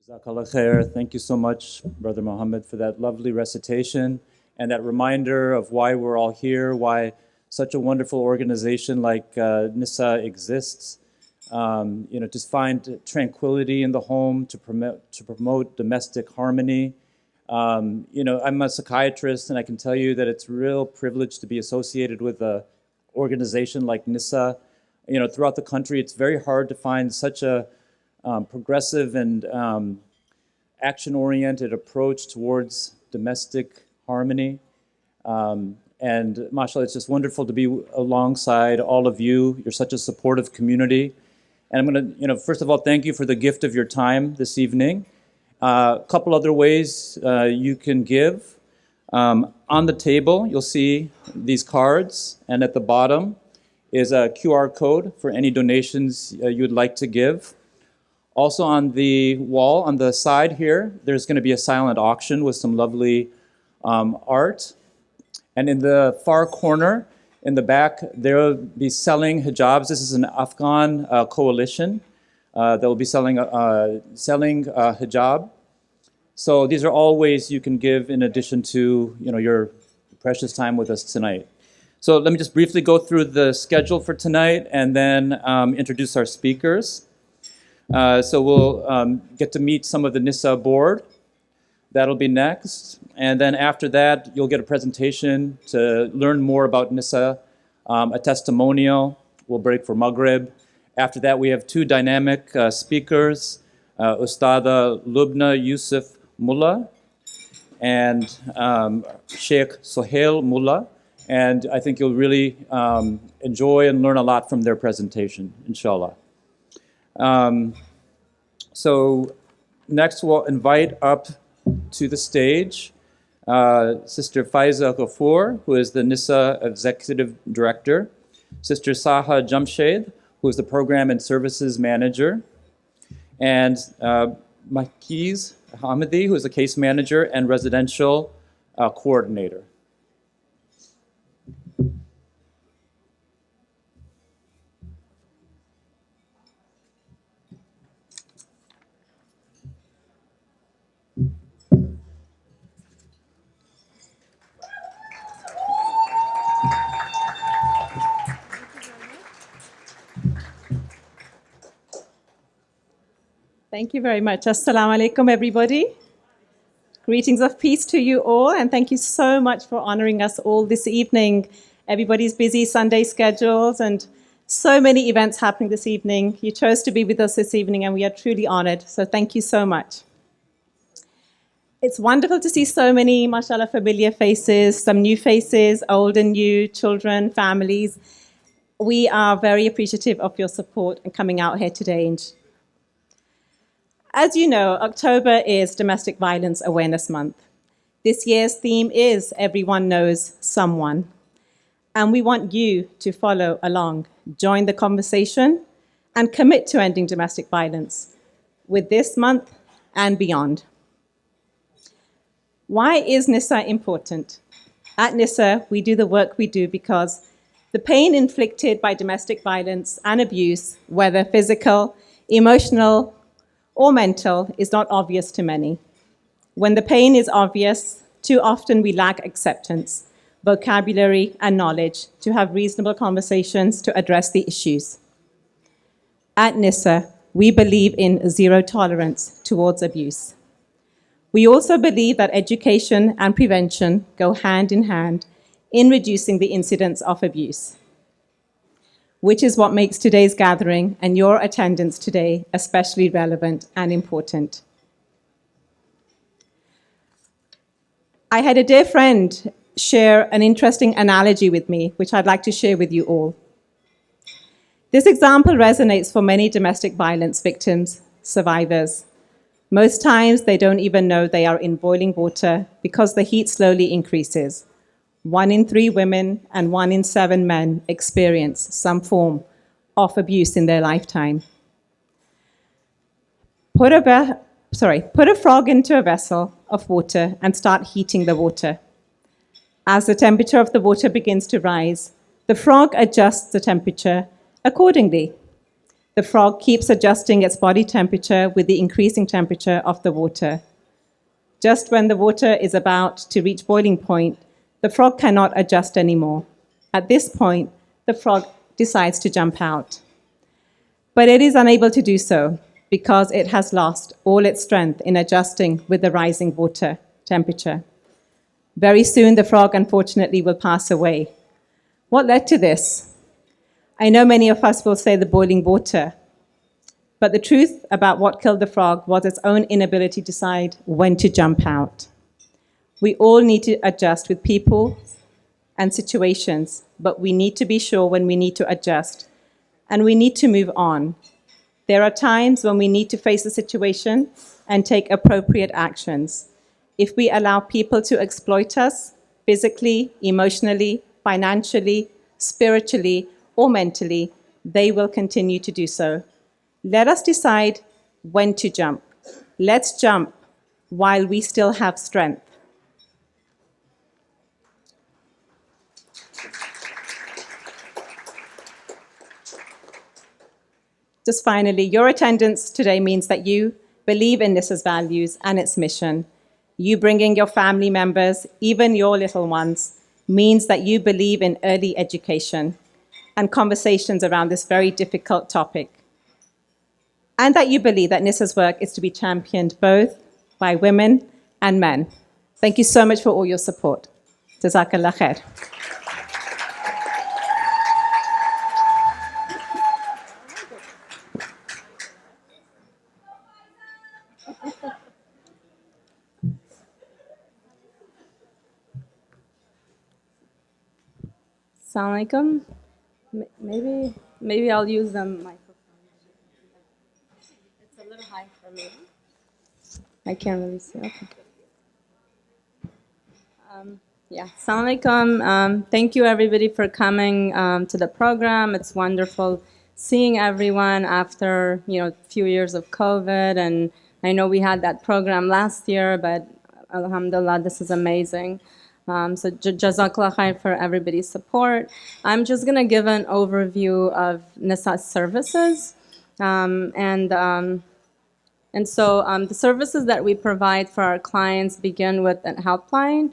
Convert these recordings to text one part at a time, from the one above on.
Jazakallah khair. Thank you so much, Brother Muhammad, for that lovely recitation and that reminder of why we're all here, why such a wonderful organization like NISA exists. To find tranquility in the home, to promote domestic harmony. I'm a psychiatrist, and I can tell you that it's a real privilege to be associated with an organization like NISA. Throughout the country, it's very hard to find such a progressive and action-oriented approach towards domestic harmony. And mashallah, it's just wonderful to be alongside all of you. You're such a supportive community. And I'm going to, first of all, thank you for the gift of your time this evening. A couple other ways you can give. On the table, you'll see these cards, and at the bottom is a QR code for any donations you'd like to give. Also on the wall, on the side here, there's going to be a silent auction with some lovely art. And in the far corner, in the back, they'll be selling hijabs. This is an Afghan coalition. They'll be selling hijab. So these are all ways you can give in addition to your precious time with us tonight. So let me just briefly go through the schedule for tonight and then introduce our speakers. So we'll get to meet some of the NISA board. That'll be next. And then after that, you'll get a presentation to learn more about NISA, a testimonial. We'll break for Maghrib. After that, we have two dynamic speakers, Ustadha Lobna Yusuf Mullah and Shaykh Suhail Mullah. And I think you'll really enjoy and learn a lot from their presentation, inshallah. So next we'll invite up to the stage Sister Faiza Ghafoor, who is the NISA Executive Director, Sister Saha Jamshed, who is the Program and Services Manager, and Makiz Hamidi, who is the Case Manager and Residential Coordinator. Thank you very much. Assalamu alaikum, everybody. Greetings of peace to you all, and thank you so much for honoring us all this evening. Everybody's busy Sunday schedules and so many events happening this evening. You chose to be with us this evening, and we are truly honored. So thank you so much. It's wonderful to see so many, mashallah, familiar faces, some new faces, old and new, children, families. We are very appreciative of your support and coming out here today. As you know, October is Domestic Violence Awareness Month. This year's theme is Everyone Knows Someone. And we want you to follow along, join the conversation, and commit to ending domestic violence with this month and beyond. Why is NISA important? At NISA, we do the work we do because the pain inflicted by domestic violence and abuse, whether physical, emotional, or mental, is not obvious to many. When the pain is obvious, too often we lack acceptance, vocabulary, and knowledge to have reasonable conversations to address the issues. At NISA, we believe in zero tolerance towards abuse. We also believe that education and prevention go hand in hand in reducing the incidence of abuse, which is what makes today's gathering and your attendance today especially relevant and important. I had a dear friend share an interesting analogy with me, which I'd like to share with you all. This example resonates for many domestic violence victims, survivors. Most times they don't even know they are in boiling water because the heat slowly increases. 1 in 3 women and 1 in 7 men experience some form of abuse in their lifetime. Put a frog into a vessel of water and start heating the water. As the temperature of the water begins to rise, the frog adjusts the temperature accordingly. The frog keeps adjusting its body temperature with the increasing temperature of the water. Just when the water is about to reach boiling point, the frog cannot adjust anymore. At this point, the frog decides to jump out. But it is unable to do so because it has lost all its strength in adjusting with the rising water temperature. Very soon, the frog, unfortunately, will pass away. What led to this? I know many of us will say the boiling water, but the truth about what killed the frog was its own inability to decide when to jump out. We all need to adjust with people and situations, but we need to be sure when we need to adjust, and we need to move on. There are times when we need to face a situation and take appropriate actions. If we allow people to exploit us physically, emotionally, financially, spiritually, or mentally, they will continue to do so. Let us decide when to jump. Let's jump while we still have strength. Just finally, your attendance today means that you believe in NISA's values and its mission. You bringing your family members, even your little ones, means that you believe in early education and conversations around this very difficult topic. And that you believe that NISA's work is to be championed both by women and men. Thank you so much for all your support. Jazakallah khair. Assalamu alaikum. Maybe I'll use the microphone. It's a little high for me. I can't really see. Okay. Assalamu alaikum. Thank you everybody for coming to the program. It's wonderful seeing everyone after a few years of COVID, and I know we had that program last year, but alhamdulillah, this is amazing. So Jazakallah khair for everybody's support. I'm just going to give an overview of NISA's services. The services that we provide for our clients begin with a helpline,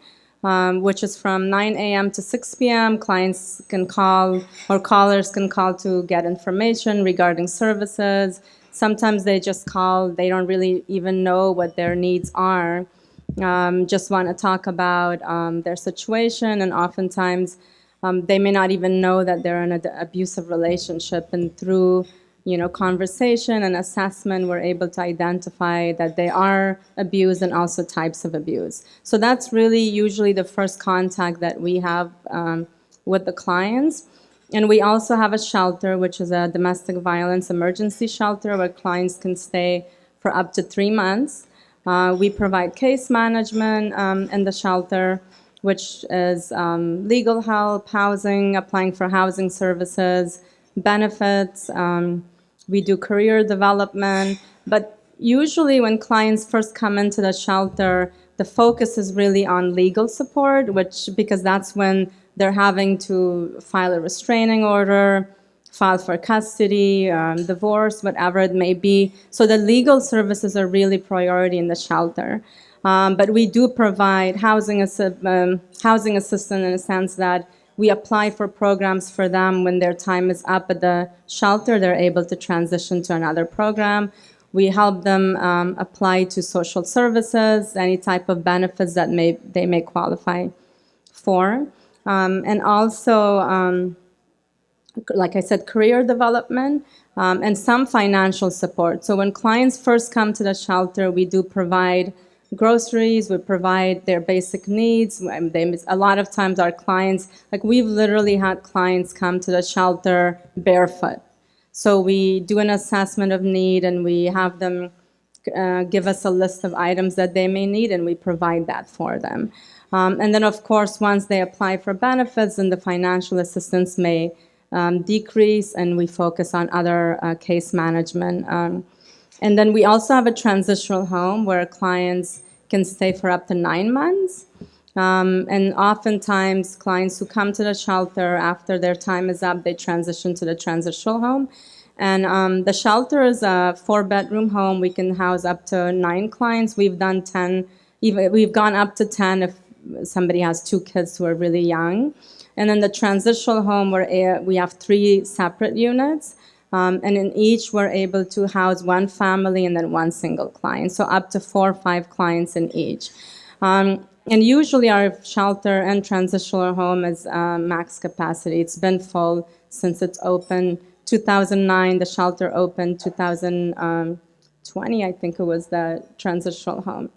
which is from 9 a.m. to 6 p.m. Clients can call, or callers can call to get information regarding services. Sometimes they just call, they don't really even know what their needs are. Just want to talk about their situation, and oftentimes they may not even know that they're in an abusive relationship, and through conversation and assessment, we're able to identify that they are abused and also types of abuse. So that's really usually the first contact that we have with the clients. And we also have a shelter, which is a domestic violence emergency shelter where clients can stay for up to 3 months. We provide case management in the shelter, which is legal help, housing, applying for housing services, benefits. We do career development. But usually when clients first come into the shelter, the focus is really on legal support, because that's when they're having to file a restraining order, file for custody, divorce, whatever it may be. So the legal services are really priority in the shelter. But we do provide housing assistance in a sense that we apply for programs for them when their time is up at the shelter. They're able to transition to another program. We help them apply to social services, any type of benefits that they may qualify for. And also, like I said, career development and some financial support. So when clients first come to the shelter, we do provide groceries, we provide their basic needs. A lot of times our clients, we've literally had clients come to the shelter barefoot. So we do an assessment of need and we have them give us a list of items that they may need, and we provide that for them. And then of course, once they apply for benefits, then the financial assistance may decrease, and we focus on other case management. And then we also have a transitional home where clients can stay for up to 9 months. And oftentimes clients who come to the shelter after their time is up, they transition to the transitional home. And the shelter is a 4-bedroom home. We can house up to 9 clients. We've done 10, even we've gone up to 10 if somebody has 2 kids who are really young. And in the transitional home, we have 3 separate units. And in each, we're able to house 1 family and then 1 single client. So up to 4 or 5 clients in each. And usually our shelter and transitional home is max capacity. It's been full since it's open. 2009, the shelter opened. 2020, I think it was the transitional home.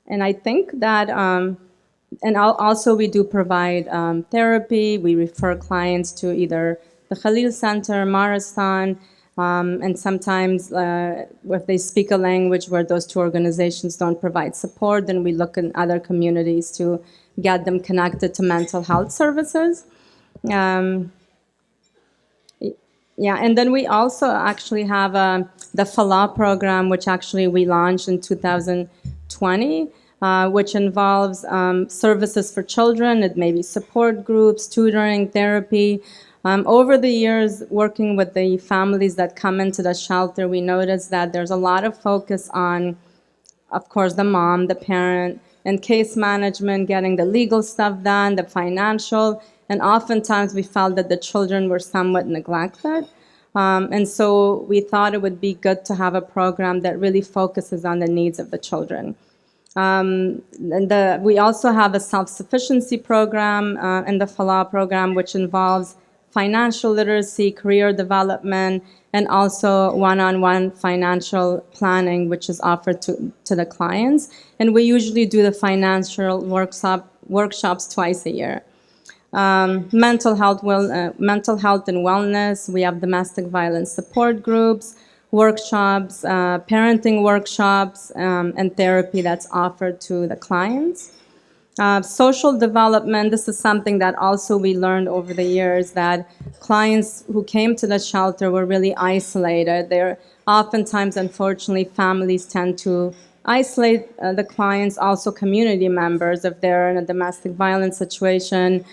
And I think that, and also we do provide therapy. We refer clients to either the Khalil Center, Maristan, and sometimes if they speak a language where those 2 organizations don't provide support, then we look in other communities to get them connected to mental health services. Yeah, and then we also actually have the Falah program, which actually we launched in 2020, which involves services for children. It may be support groups, tutoring, therapy. Over the years, working with the families that come into the shelter, we noticed that there's a lot of focus on, of course, the mom, the parent, and case management, getting the legal stuff done, the financial, and oftentimes we felt that the children were somewhat neglected. And so we thought it would be good to have a program that really focuses on the needs of the children. We also have a self-sufficiency program in the Falah program, which involves financial literacy, career development, and also one-on-one financial planning, which is offered to the clients. And we usually do the financial workshops twice a year. Mental health and wellness. We have domestic violence support groups, workshops, parenting workshops, and therapy that's offered to the clients. Social development, this is something that also we learned over the years, that clients who came to the shelter were really isolated. They're oftentimes, unfortunately, families tend to isolate the clients, also community members, if they're in a domestic violence situation.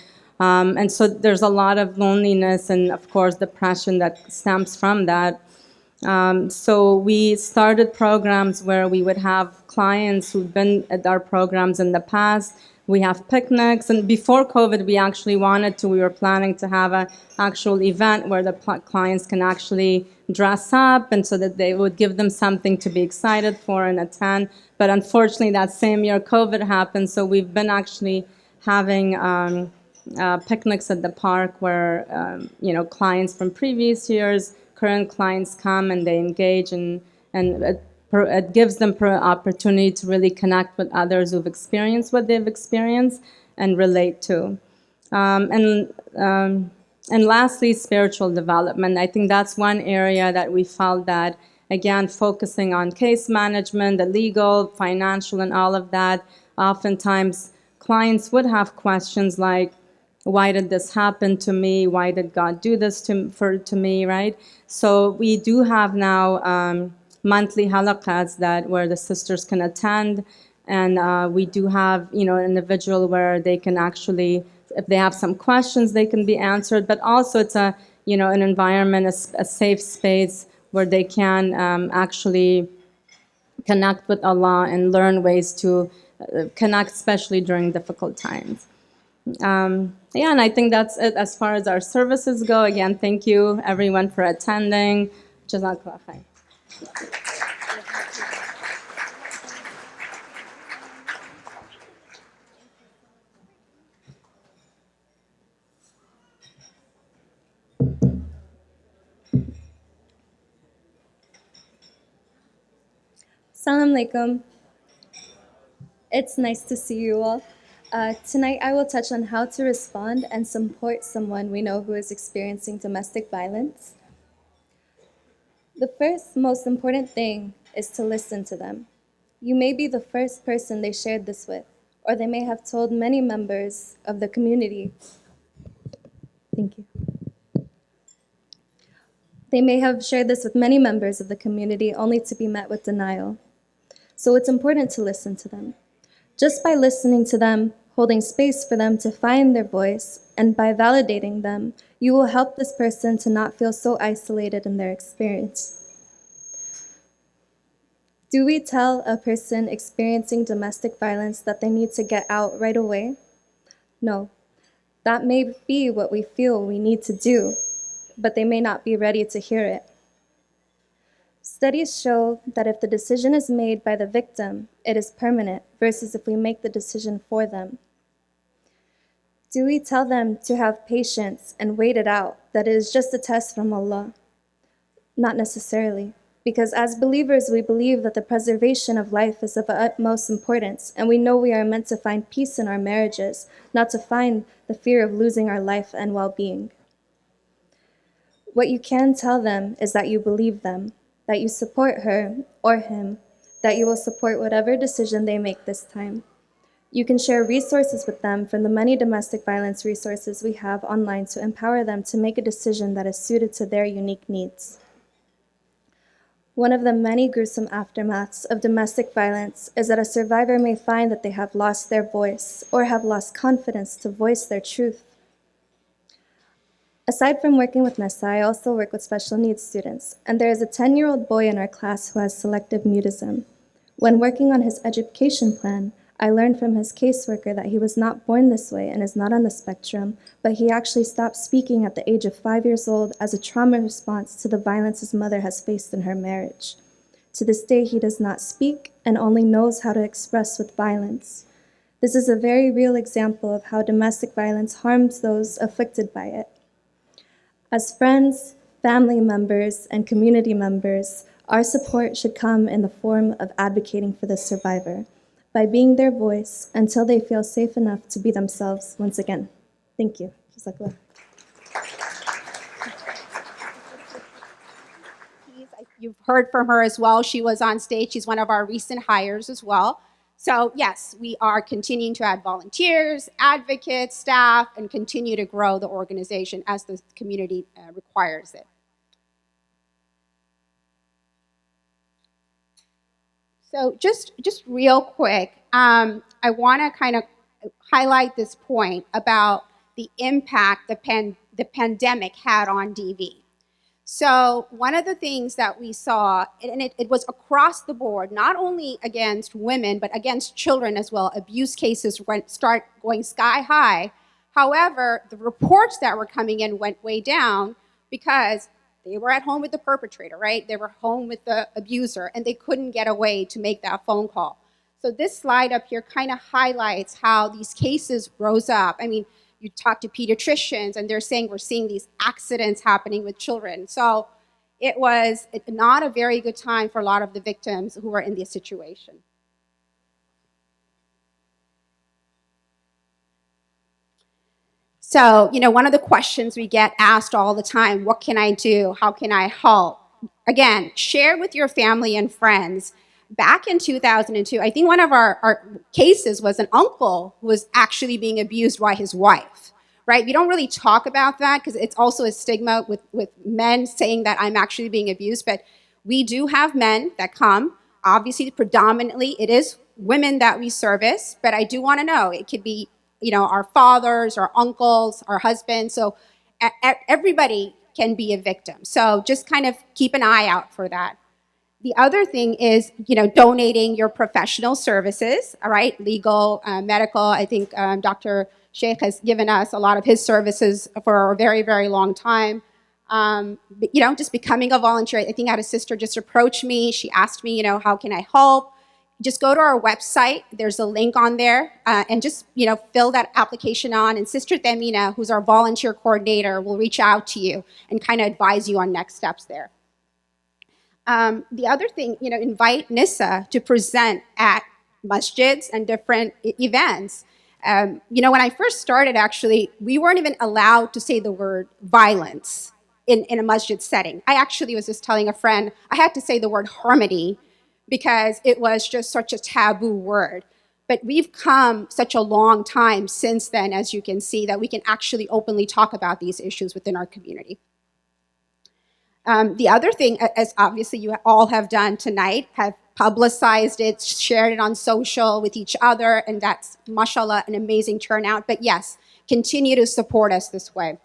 And so there's a lot of loneliness and, of course, depression that stems from that. So we started programs where we would have clients who've been at our programs in the past. We have picnics, and before COVID, we were planning to have an actual event where the clients can actually dress up, and so that they would give them something to be excited for and attend. But unfortunately, that same year, COVID happened, so we've been actually having picnics at the park where clients from previous years, current clients come and they engage, and it gives them opportunity to really connect with others who've experienced what they've experienced and relate to. And lastly, spiritual development. I think that's one area that we felt that, again, focusing on case management, the legal, financial, and all of that, oftentimes clients would have questions like, why did this happen to me? Why did God do this to me, right? So we do have now monthly halaqats where the sisters can attend, and we do have an individual where they can actually, if they have some questions, they can be answered. But also it's an environment, a safe space where they can actually connect with Allah and learn ways to connect, especially during difficult times. And I think that's it as far as our services go. Again, thank you everyone for attending. Jazakallah khair. Assalamu alaikum. It's nice to see you all. Tonight I will touch on how to respond and support someone we know who is experiencing domestic violence. The first most important thing is to listen to them. You may be the first person they shared this with, or they may have told many members of the community. Thank you. They may have shared this with many members of the community only to be met with denial. So it's important to listen to them. Just by listening to them, holding space for them to find their voice, and by validating them, you will help this person to not feel so isolated in their experience. Do we tell a person experiencing domestic violence that they need to get out right away? No. That may be what we feel we need to do, but they may not be ready to hear it. Studies show that if the decision is made by the victim, it is permanent versus if we make the decision for them. Do we tell them to have patience and wait it out, that it is just a test from Allah? Not necessarily, because as believers, we believe that the preservation of life is of utmost importance, and we know we are meant to find peace in our marriages, not to find the fear of losing our life and well-being. What you can tell them is that you believe them, that you support her or him, that you will support whatever decision they make this time. You can share resources with them from the many domestic violence resources we have online to empower them to make a decision that is suited to their unique needs. One of the many gruesome aftermaths of domestic violence is that a survivor may find that they have lost their voice or have lost confidence to voice their truth. Aside from working with NISA, I also work with special needs students, and there is a 10-year-old boy in our class who has selective mutism. When working on his education plan, I learned from his caseworker that he was not born this way and is not on the spectrum, but he actually stopped speaking at the age of 5 years old as a trauma response to the violence his mother has faced in her marriage. To this day, he does not speak and only knows how to express with violence. This is a very real example of how domestic violence harms those afflicted by it. As friends, family members, and community members, our support should come in the form of advocating for the survivor, by being their voice until they feel safe enough to be themselves once again. Thank you. Jazakallah. You've heard from her as well. She was on stage. She's one of our recent hires as well. So yes, we are continuing to add volunteers, advocates, staff, and continue to grow the organization as the community requires it. So just real quick, I want to kind of highlight this point about the impact the pandemic had on DV. So one of the things that we saw, and it was across the board, not only against women, but against children as well, abuse cases start going sky high. However, the reports that were coming in went way down because they were at home with the perpetrator, right? They were home with the abuser, and they couldn't get away to make that phone call. So this slide up here kind of highlights how these cases rose up. I mean, you talk to pediatricians, and they're saying we're seeing these accidents happening with children. So it was not a very good time for a lot of the victims who were in this situation. So, one of the questions we get asked all the time, what can I do? How can I help? Again, share with your family and friends. Back in 2002, I think one of our cases was an uncle who was actually being abused by his wife, right? We don't really talk about that because it's also a stigma with men saying that I'm actually being abused, but we do have men that come. Obviously, predominantly, it is women that we service, but I do want to know, it could be our fathers, our uncles, our husbands. So everybody can be a victim. So just kind of keep an eye out for that. The other thing is, donating your professional services, all right? Legal, medical. I think Dr. Shaykh has given us a lot of his services for a very, very long time. Just becoming a volunteer. I think I had a sister just approach me. She asked me, how can I help? Just go to our website. There's a link on there, and just fill that application on. And Sister Temina, who's our volunteer coordinator, will reach out to you and kind of advise you on next steps there. The other thing, invite NISA to present at masjids and different events. When I first started, actually, we weren't even allowed to say the word violence in a masjid setting. I actually was just telling a friend I had to say the word harmony because it was just such a taboo word. But we've come such a long time since then, as you can see, that we can actually openly talk about these issues within our community. The other thing, as obviously you all have done tonight, have publicized it, shared it on social with each other, and that's, mashallah, an amazing turnout. But yes, continue to support us this way.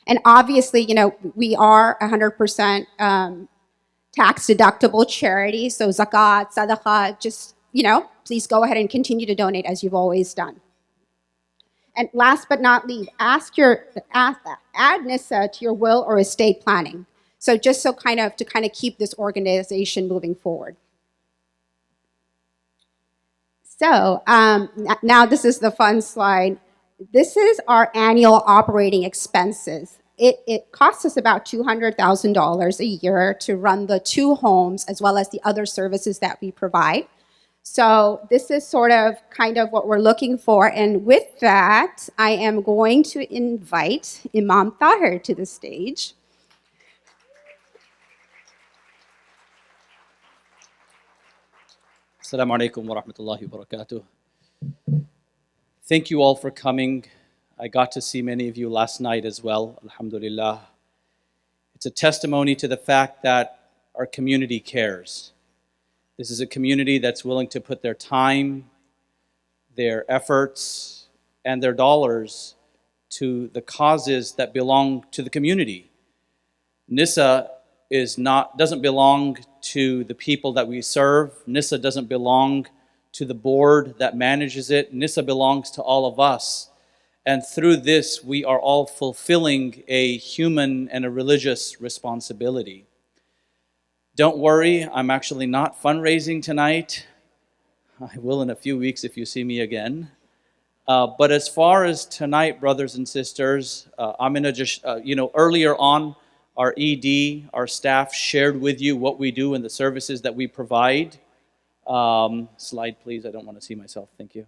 And obviously, you know, we are 100% tax deductible charity. So zakat, sadaqah, just, you know, please go ahead and continue to donate as you've always done. And last but not least, add NISA to your will or estate planning. So just to kind of keep this organization moving forward. So now this is the fun slide. This is our annual operating expenses. It costs us about $200,000 a year to run the 2 homes as well as the other services that we provide. So this is sort of kind of what we're looking for. And with that, I am going to invite Imam Tahir to the stage. Assalamu alaikum wa rahmatullahi wa barakatuh. Thank you all for coming. I got to see many of you last night as well, alhamdulillah. It's a testimony to the fact that our community cares. This is a community that's willing to put their time, their efforts, and their dollars to the causes that belong to the community. NISA doesn't belong to the people that we serve. NISA doesn't belong to the board that manages it. NISA belongs to all of us. And through this, we are all fulfilling a human and a religious responsibility. Don't worry, I'm actually not fundraising tonight. I will in a few weeks if you see me again. But as far as tonight, brothers and sisters, I'm going to just, earlier on, our ED, our staff shared with you what we do and the services that we provide. Slide, please. I don't want to see myself. Thank you.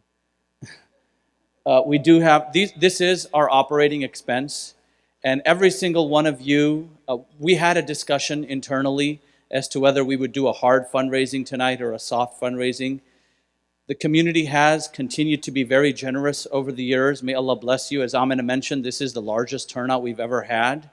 We do have, this is our operating expense. And every single one of you, we had a discussion internally as to whether we would do a hard fundraising tonight or a soft fundraising. The community has continued to be very generous over the years. May Allah bless you. As Amina mentioned, this is the largest turnout we've ever had.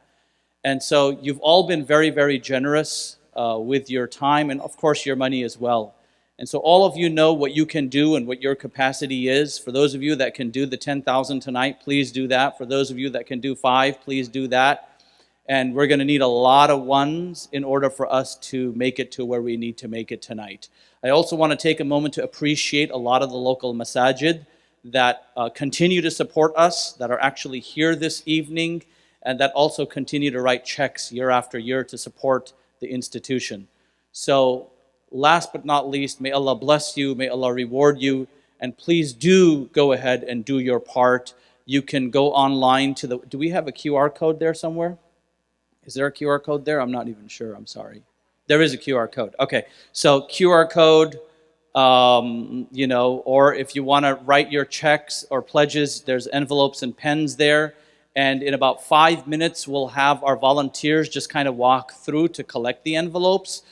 And so you've all been very, very generous with your time and of course your money as well. And so all of you know what you can do and what your capacity is. For those of you that can do the 10,000 tonight, please do that. For those of you that can do 5, please do that. And we're going to need a lot of ones in order for us to make it to where we need to make it tonight. I also want to take a moment to appreciate a lot of the local masajid that continue to support us, that are actually here this evening, and that also continue to write checks year after year to support the institution. So last but not least, may Allah bless you, may Allah reward you, and please do go ahead and do your part. You can go online to do we have a QR code there somewhere? Is there a QR code there? I'm not even sure, I'm sorry. There is a QR code, okay. So QR code, or if you want to write your checks or pledges, there's envelopes and pens there. And in about 5 minutes, we'll have our volunteers just kind of walk through to collect the envelopes.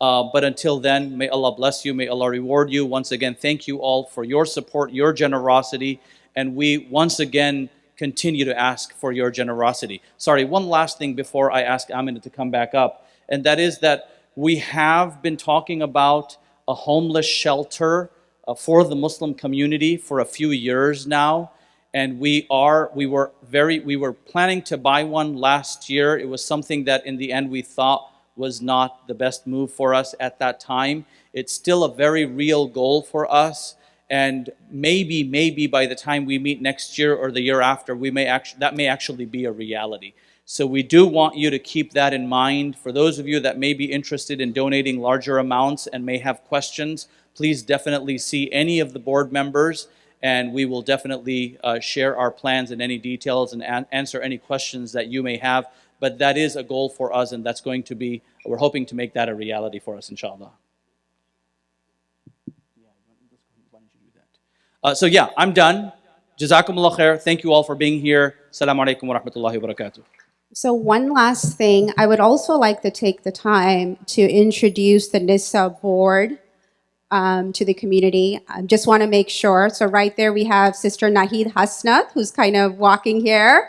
But until then, may Allah bless you, may Allah reward you. Once again, thank you all for your support, your generosity, and we once again continue to ask for your generosity. Sorry, one last thing before I ask Amina to come back up, and that is that we have been talking about a homeless shelter for the Muslim community for a few years now. And we were planning to buy one last year. It was something that in the end we thought was not the best move for us at that time. It's still a very real goal for us, and maybe by the time we meet next year or the year after, that may actually be a reality. So we do want you to keep that in mind. For those of you that may be interested in donating larger amounts and may have questions, please definitely see any of the board members, and we will definitely share our plans and any details and answer any questions that you may have. But that is a goal for us, and that's going to be, we're hoping to make that a reality for us, inshallah. So yeah, I'm done. Jazakumullah khair. Thank you all for being here. Assalamu alaikum wa rahmatullahi wa barakatuh. So one last thing, I would also like to take the time to introduce the NISA board to the community. I just want to make sure. So right there we have Sister Nahid Hasnath, who's kind of walking here.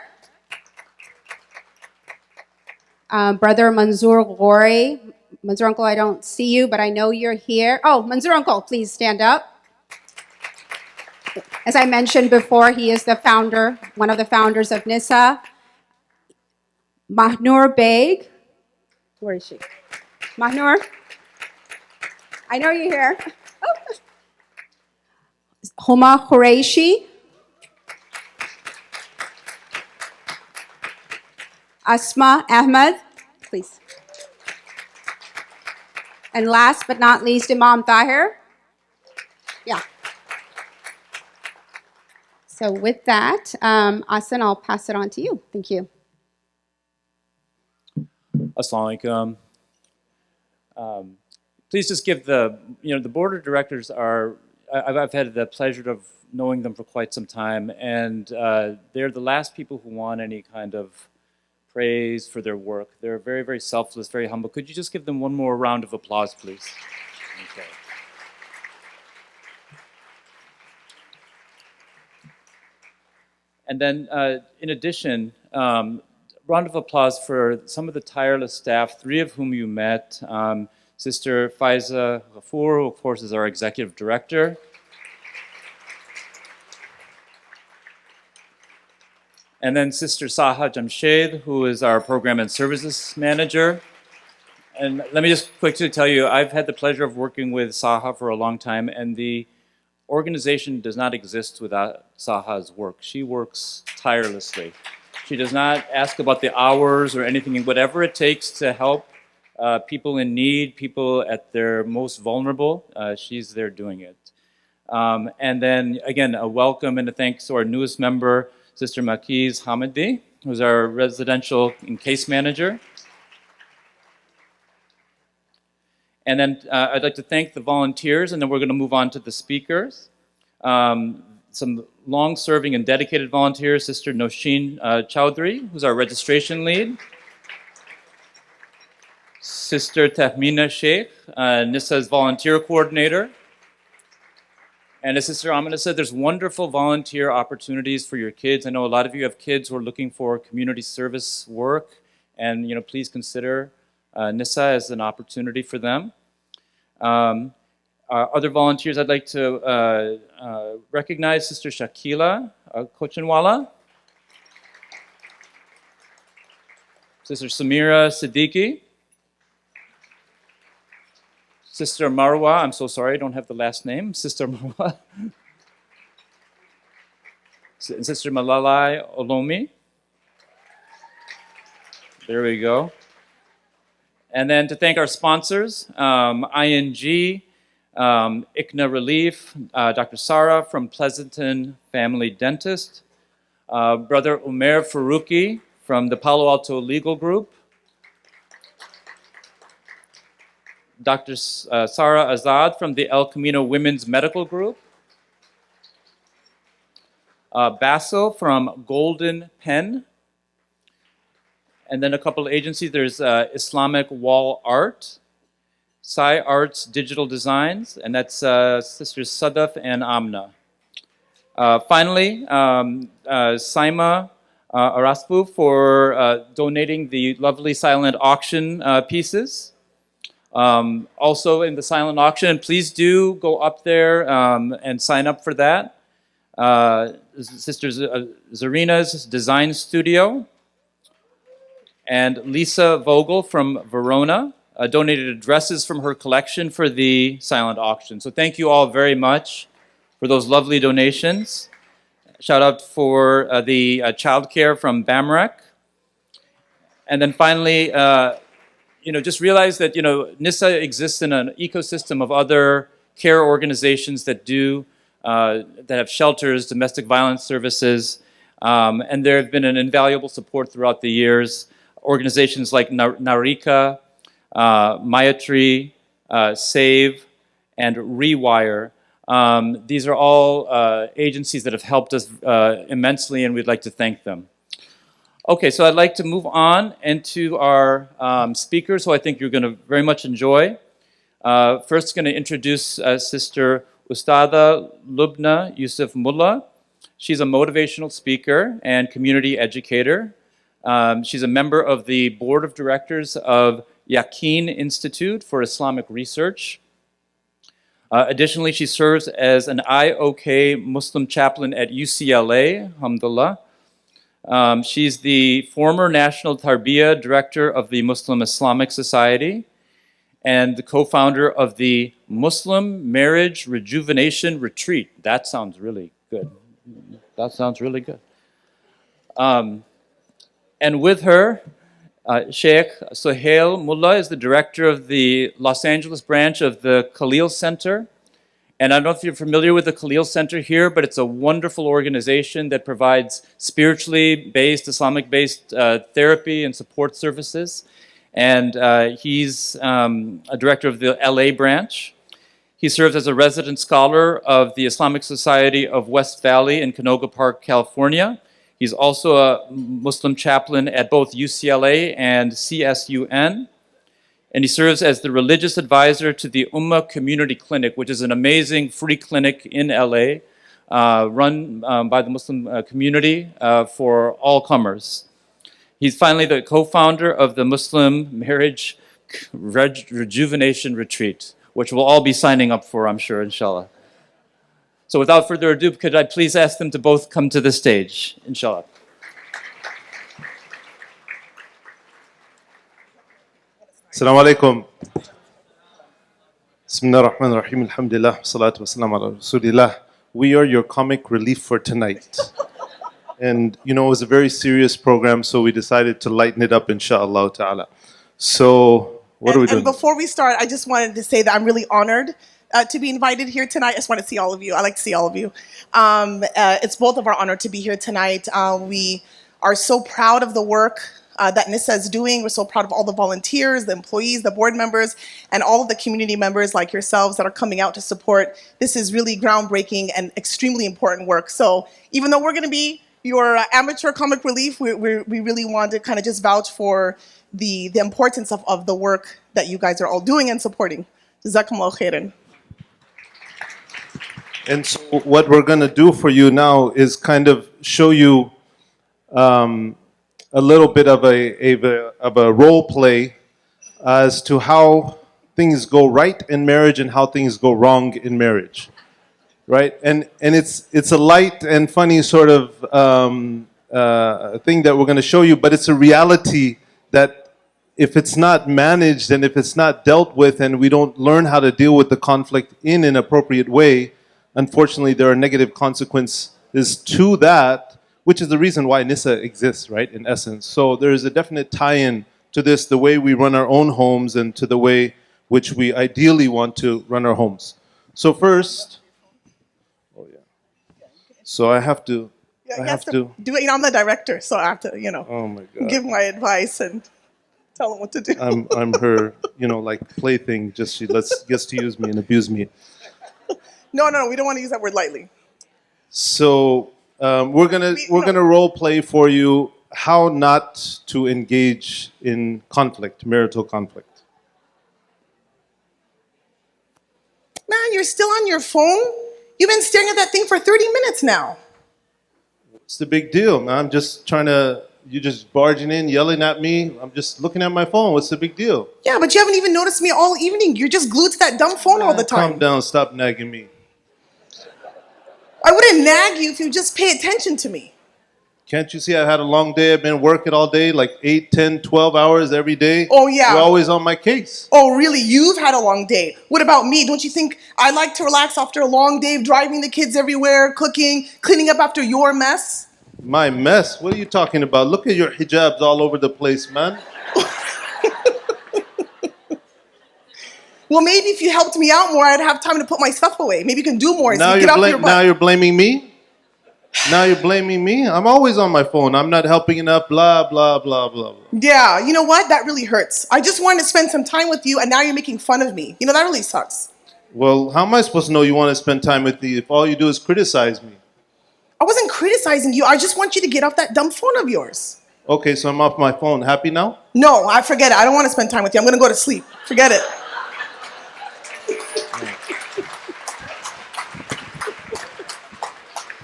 Brother Manzoor Ghori. Manzoor Uncle, I don't see you, but I know you're here. Oh, Manzoor Uncle, please stand up. As I mentioned before, he is the founder, one of the founders of NISA. Mahnur Beg. Where is she? Mahnur? I know you're here. Homa Qureshi. Asma Ahmed, please. And last but not least, Imam Tahir. Yeah. So with that, Asan, I'll pass it on to you. Thank you. Assalamu alaikum. Please just give the board of directors are, I've had the pleasure of knowing them for quite some time, and they're the last people who want any kind of praise for their work. They're very, very selfless, very humble. Could you just give them one more round of applause, please? Okay. And then, in addition, round of applause for some of the tireless staff, 3 of whom you met. Sister Faiza Ghafoor, who of course is our executive director. And then Sister Saha Jamshed, who is our program and services manager. And let me just quickly tell you, I've had the pleasure of working with Saha for a long time, and the organization does not exist without Saha's work. She works tirelessly. She does not ask about the hours or anything, whatever it takes to help people in need, people at their most vulnerable, she's there doing it. And then, again, a welcome and a thanks to our newest member, Sister Makiz Hamidi, who's our residential and case manager. And then I'd like to thank the volunteers, and then we're going to move on to the speakers. Some long-serving and dedicated volunteers, Sister Noshin Chowdhury, who's our registration lead. Sister Tahmina Shaykh, NISA's volunteer coordinator. And as Sister Amina said, there's wonderful volunteer opportunities for your kids. I know a lot of you have kids who are looking for community service work, and please consider NISA as an opportunity for them. Other volunteers, I'd like to recognize Sister Shakila Kochanwala, Sister Samira Siddiqui, Sister Marwa, I'm so sorry, I don't have the last name, Sister Marwa, and Sister Malalai Olomi. There we go. And then to thank our sponsors, ING, ICNA Relief, Dr. Sarah from Pleasanton Family Dentist, Brother Umer Faruqi from the Palo Alto Legal Group, Dr. Sarah Azad from the El Camino Women's Medical Group, Basil from Golden Pen, and then a couple of agencies. There's Islamic Wall Art, Sai Arts Digital Designs, and that's Sisters Sadaf and Amna. Finally, Saima Araspu for donating the lovely silent auction pieces. Also in the silent auction, and please do go up there and sign up for that. Sister Zarina's Design Studio, and Lisa Vogel from Verona donated dresses from her collection for the silent auction. So thank you all very much for those lovely donations. Shout out for the childcare from Bamrek. And then finally, just realize that, NISA exists in an ecosystem of other care organizations that have shelters, domestic violence services, and there have been an invaluable support throughout the years. Organizations like Narika, Mayatri, SAVE, and Rewire. These are all agencies that have helped us immensely, and we'd like to thank them. Okay, so I'd like to move on into our speakers, who I think you're going to very much enjoy. First, going to introduce Sister Ustadha Lobna Yusuf Mullah. She's a motivational speaker and community educator. She's a member of the board of directors of Yaqeen Institute for Islamic Research. Additionally, she serves as an IOK Muslim chaplain at UCLA, alhamdulillah. She's the former National Tarbiyah Director of the Muslim Islamic Society and the co-founder of the Muslim Marriage Rejuvenation Retreat. That sounds really good. That sounds really good. And with her, Shaykh Suhail Mullah is the director of the Los Angeles branch of the Khalil Center. And I don't know if you're familiar with the Khalil Center here, but it's a wonderful organization that provides spiritually based, Islamic based therapy and support services. And he's a director of the LA branch. He serves as a resident scholar of the Islamic Society of West Valley in Canoga Park, California. He's also a Muslim chaplain at both UCLA and CSUN. And he serves as the religious advisor to the Ummah Community Clinic, which is an amazing free clinic in LA, run by the Muslim community for all comers. He's finally the co-founder of the Muslim Marriage Rejuvenation Retreat, which we'll all be signing up for, I'm sure, inshallah. So without further ado, could I please ask them to both come to the stage, inshallah. Assalamu alaikum. Bismillah ar-Rahman ar-Rahim. Alhamdulillah. Salatu wassalam ala Rasulillah. We are your comic relief for tonight. And you know, it was a very serious program, so we decided to lighten it up, inshallah ta'ala. So, what are we doing? And before we start, I just wanted to say that I'm really honored to be invited here tonight. I just want to see all of you. I like to see all of you. It's both of our honor to be here tonight. We are so proud of the work that NISA is doing. We're so proud of all the volunteers, the employees, the board members, and all of the community members like yourselves that are coming out to support. This is really groundbreaking and extremely important work. So even though we're going to be your amateur comic relief, we really want to kind of just vouch for the importance of the work that you guys are all doing and supporting. Jazakumullah khairan. And so what we're going to do for you now is kind of show you a little bit of a role play as to how things go right in marriage and how things go wrong in marriage, right? And it's a light and funny sort of thing that we're going to show you, but it's a reality that if it's not managed and if it's not dealt with and we don't learn how to deal with the conflict in an appropriate way, unfortunately there are negative consequences to that, which is the reason why NISA exists, right, in essence. So there is a definite tie-in to this, the way we run our own homes and to the way which we ideally want to run our homes. So first, oh yeah. So I have to, do it. You know, I'm the director, so I have to, you know, oh my God, give my advice and tell them what to do. I'm her, you know, like plaything. Just she gets to use me and abuse me. No, we don't want to use that word lightly. So we're gonna role play for you how not to engage in conflict, marital conflict. Man, you're still on your phone? You've been staring at that thing for 30 minutes now. What's the big deal, man? I'm just trying to. You're just barging in, yelling at me. I'm just looking at my phone. What's the big deal? Yeah, but you haven't even noticed me all evening. You're just glued to that dumb phone all the time. Calm down. Stop nagging me. I wouldn't nag you if you just pay attention to me. Can't you see I had a long day? I've been working all day, like 8, 10, 12 hours every day. Oh, yeah. You're always on my case. Oh, really? You've had a long day. What about me? Don't you think I like to relax after a long day of driving the kids everywhere, cooking, cleaning up after your mess? My mess? What are you talking about? Look at your hijabs all over the place, man. Well, maybe if you helped me out more, I'd have time to put my stuff away. Maybe you can do more. Now, So get off your butt. now you're blaming me? Now you're blaming me? I'm always on my phone. I'm not helping enough, blah, blah, blah, blah, blah. Yeah, you know what? That really hurts. I just wanted to spend some time with you, and now you're making fun of me. You know, that really sucks. Well, how am I supposed to know you want to spend time with me if all you do is criticize me? I wasn't criticizing you. I just want you to get off that dumb phone of yours. Okay, so I'm off my phone. Happy now? No, I forget it. I don't want to spend time with you. I'm going to go to sleep. Forget it.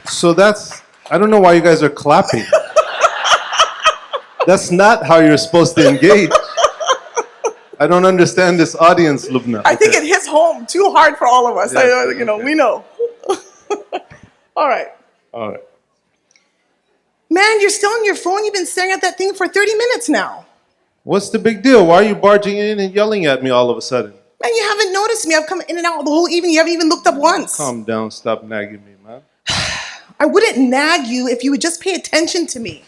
So that's, I don't know why you guys are clapping. That's not how you're supposed to engage. I don't understand this audience, Lobna. I think it hits home too hard for all of us. Yes, We know. All right. All right. Man, you're still on your phone. You've been staring at that thing for 30 minutes now. What's the big deal? Why are you barging in and yelling at me all of a sudden? Man, you haven't noticed me. I've come in and out the whole evening. You haven't even looked up once. Calm down. Stop nagging me, man. I wouldn't nag you if you would just pay attention to me.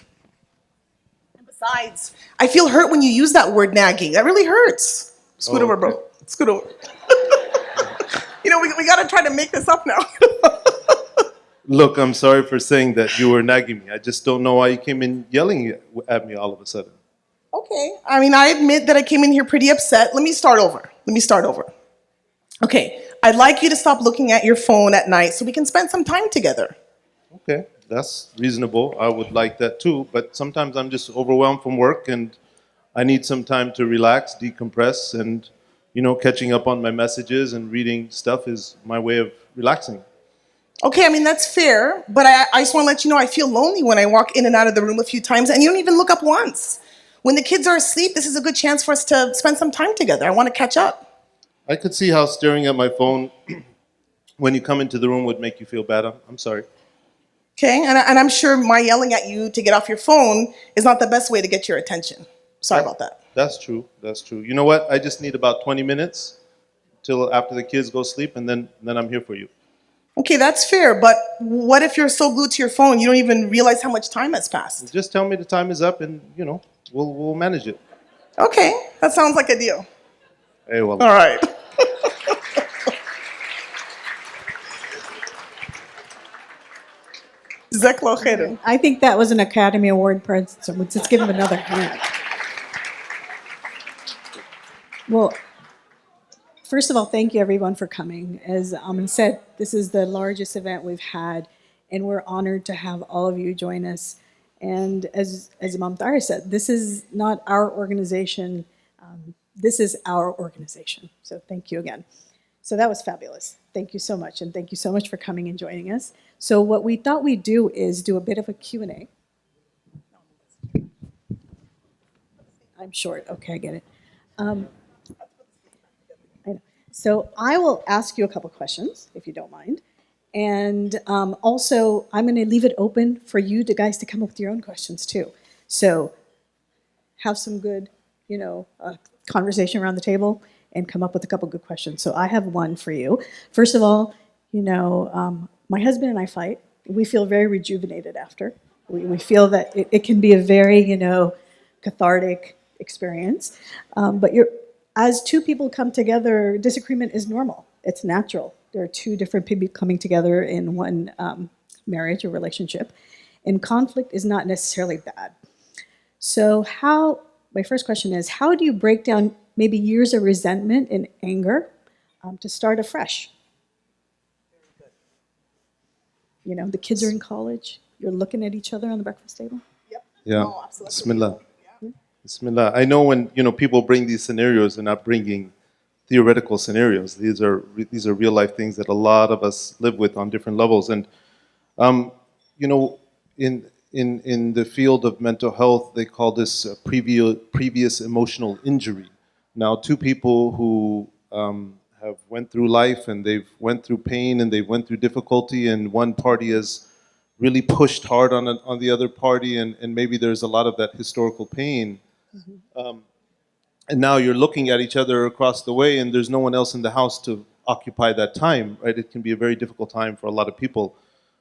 And besides, I feel hurt when you use that word nagging. That really hurts. Scoot over, bro. Scoot over. We got to try to make this up now. Look, I'm sorry for saying that you were nagging me. I just don't know why you came in yelling at me all of a sudden. Okay. I admit that I came in here pretty upset. Let me start over. Okay. I'd like you to stop looking at your phone at night so we can spend some time together. Okay, that's reasonable. I would like that too. But sometimes I'm just overwhelmed from work and I need some time to relax, decompress, and, catching up on my messages and reading stuff is my way of relaxing. Okay, that's fair, but I just want to let you know I feel lonely when I walk in and out of the room a few times and you don't even look up once. When the kids are asleep, this is a good chance for us to spend some time together. I want to catch up. I could see how staring at my phone when you come into the room would make you feel bad. I'm sorry. Okay, and I'm sure my yelling at you to get off your phone is not the best way to get your attention. Sorry about that. That's true. You know what? I just need about 20 minutes till after the kids go sleep, and then I'm here for you. Okay, that's fair, but what if you're so glued to your phone you don't even realize how much time has passed? Just tell me the time is up, and we'll manage it. Okay, that sounds like a deal. Hey, well. All right. Jazakallah khairan. I think that was an Academy Award present, so let's give him another hand. Well, first of all, thank you everyone for coming. As Amin said, this is the largest event we've had, and we're honored to have all of you join us. And as Imam Tahir said, this is not our organization, this is our organization. So thank you again. So that was fabulous. Thank you so much, and thank you so much for coming and joining us. So what we thought we'd do is do a bit of a Q&A. I'm short, okay, I get it. I know. So I will ask you a couple questions, if you don't mind. And also, I'm going to leave it open for you guys to come up with your own questions too. So have some good, conversation around the table and come up with a couple good questions. So I have one for you. First of all, my husband and I fight. We feel very rejuvenated after. We feel that it can be a very, cathartic experience. But as two people come together, disagreement is normal. It's natural. There are two different people coming together in one marriage or relationship. And conflict is not necessarily bad. So my first question is, how do you break down maybe years of resentment and anger to start afresh? The kids are in college. You're looking at each other on the breakfast table. Yep. Yeah. Oh, absolutely. Bismillah. Yeah. Bismillah. I know when people bring these scenarios, they're not bringing theoretical scenarios. These are real life things that a lot of us live with on different levels. And in the field of mental health, they call this previous emotional injury. Now, two people who have went through life and they've went through pain and they've went through difficulty, and one party has really pushed hard on the other party, and maybe there's a lot of that historical pain. Mm-hmm. And now you're looking at each other across the way, and there's no one else in the house to occupy that time, right? It can be a very difficult time for a lot of people.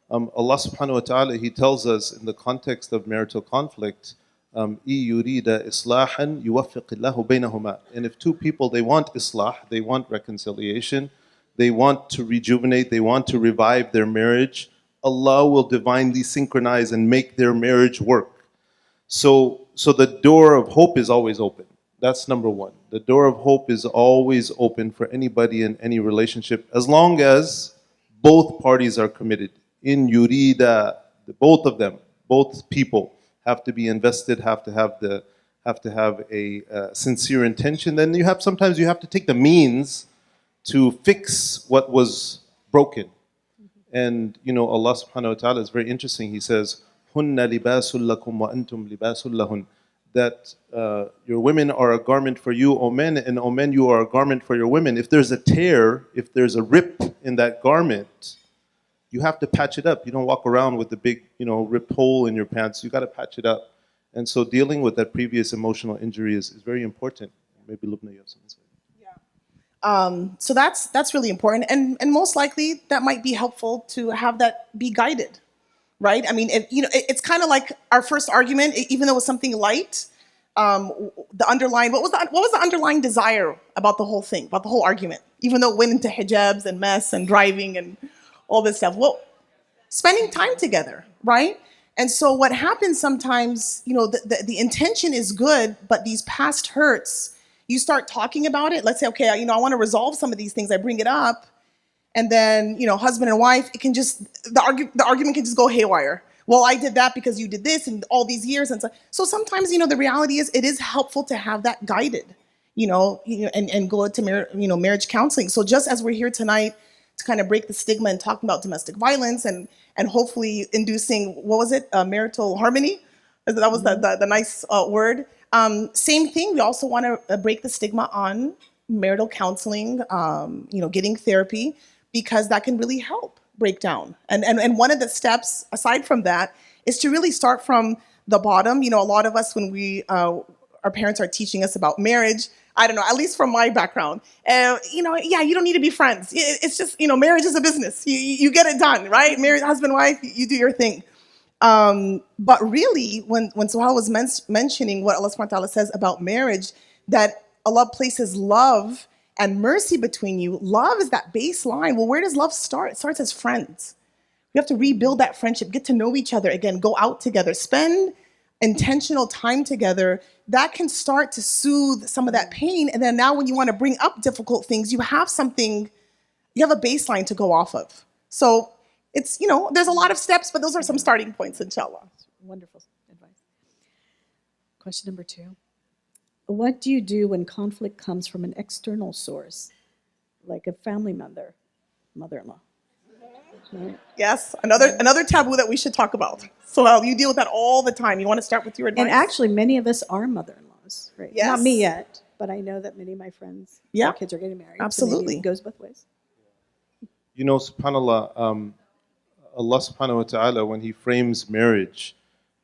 Allah subhanahu wa ta'ala, He tells us in the context of marital conflict, إِن يُرِيدَ إِصْلَاحًا يُوَفِّقِ اللَّهُ بَيْنَهُمَا. And if two people, they want islah, they want reconciliation, they want to rejuvenate, they want to revive their marriage, Allah will divinely synchronize and make their marriage work. So the door of hope is always open. That's number one. The door of hope is always open for anybody in any relationship, as long as both parties are committed. In yurida, both of them, both people have to be invested, have to have a sincere intention. Then sometimes you have to take the means to fix what was broken. And Allah subhanahu wa ta'ala is very interesting. He says, "Hunna libasul lakum wa antum libasul lahun." that your women are a garment for you, O men, and O men, you are a garment for your women. If there's a tear, if there's a rip in that garment, you have to patch it up. You don't walk around with a big, ripped hole in your pants. You got to patch it up. And so dealing with that previous emotional injury is very important. Maybe Lobna, you have something to say. So that's really important, and most likely that might be helpful to have that be guided, right? I mean, it's kind of like our first argument, even though it was something light. The underlying what was the underlying desire about the whole thing, about the whole argument, even though it went into hijabs and mess and driving and all this stuff. Well, spending time together, right? And so what happens sometimes, the intention is good, but these past hurts, you start talking about it. Let's say, okay, I want to resolve some of these things. I bring it up, and then husband and wife, it can just the argument can just go haywire. Well, I did that because you did this and all these years, and so sometimes the reality is it is helpful to have that guided, and go to marriage counseling. So just as we're here tonight to kind of break the stigma and talking about domestic violence and hopefully inducing marital harmony. That was the nice word. Same thing. We also want to break the stigma on marital counseling, getting therapy, because that can really help break down. And one of the steps, aside from that, is to really start from the bottom. A lot of us, when our parents are teaching us about marriage, I don't know, at least from my background, you don't need to be friends. It's just, marriage is a business. You get it done, right? Married, husband, wife, you do your thing. But really, when Suhail was mentioning what Allah subhanahu wa ta'ala says about marriage, that Allah places love and mercy between you. Love is that baseline. Well, where does love start? It starts as friends. We have to rebuild that friendship, get to know each other again, go out together, spend intentional time together. That can start to soothe some of that pain. And then now when you want to bring up difficult things, you have a baseline to go off of. So it's, there's a lot of steps, but those are some starting points, inshallah. Wonderful advice. Question number 2. What do you do when conflict comes from an external source, like a family member, mother-in-law? Right. Yes, another taboo that we should talk about. So you deal with that all the time. You want to start with your advice? And actually, many of us are mother-in-laws, right? Yes. Not me yet, but I know that many of my friends, their kids are getting married. Absolutely. So maybe it goes both ways. SubhanAllah, Allah subhanahu wa ta'ala, when He frames marriage,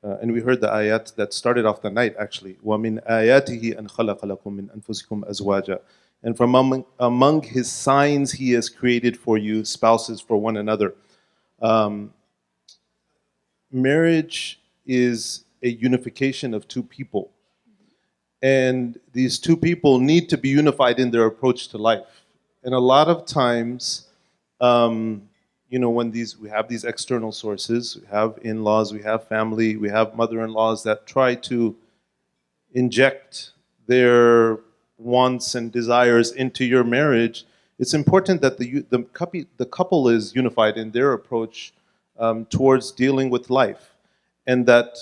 and we heard the ayat that started off the night actually, وَمِنْ آيَاتِهِ أَنْ خَلَقَ لَكُم مِّنْ أَنفُسِكُمْ أَزْوَاجًا. And from among His signs, He has created for you spouses for one another. Marriage is a unification of two people. And these two people need to be unified in their approach to life. And a lot of times, when we have these external sources, we have in-laws, we have family, we have mother-in-laws that try to inject their wants and desires into your marriage, it's important that the couple is unified in their approach towards dealing with life. And that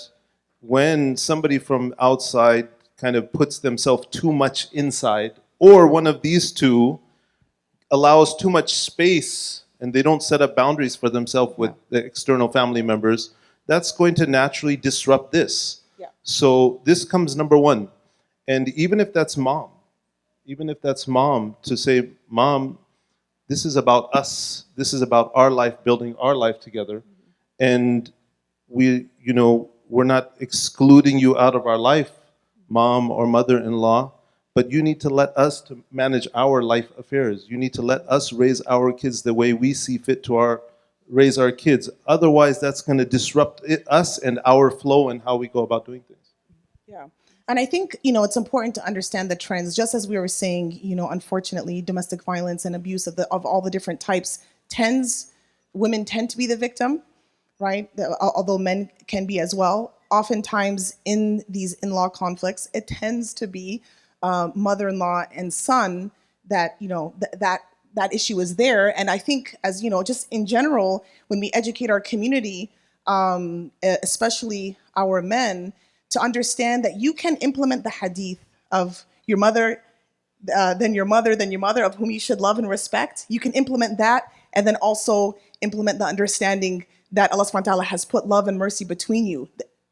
when somebody from outside kind of puts themselves too much inside, or one of these two allows too much space and they don't set up boundaries for themselves with the external family members, that's going to naturally disrupt this. Yeah. So this comes number 1. And even if that's mom, to say, Mom, this is about us. This is about our life, building our life together. And we're not excluding you out of our life, mom or mother-in-law, but you need to let us to manage our life affairs. You need to let us raise our kids the way we see fit to raise our kids. Otherwise, that's going to disrupt us and our flow and how we go about doing things. Yeah. And I think, it's important to understand the trends. Just as we were saying, unfortunately, domestic violence and abuse of all the different types women tend to be the victim, right? Although men can be as well. Oftentimes in these in-law conflicts, it tends to be mother-in-law and son that, that issue is there. And I think as, just in general, when we educate our community, especially our men, to understand that you can implement the hadith of your mother, then your mother, of whom you should love and respect. You can implement that and then also implement the understanding that Allah subhanahu wa ta'ala has put love and mercy between you.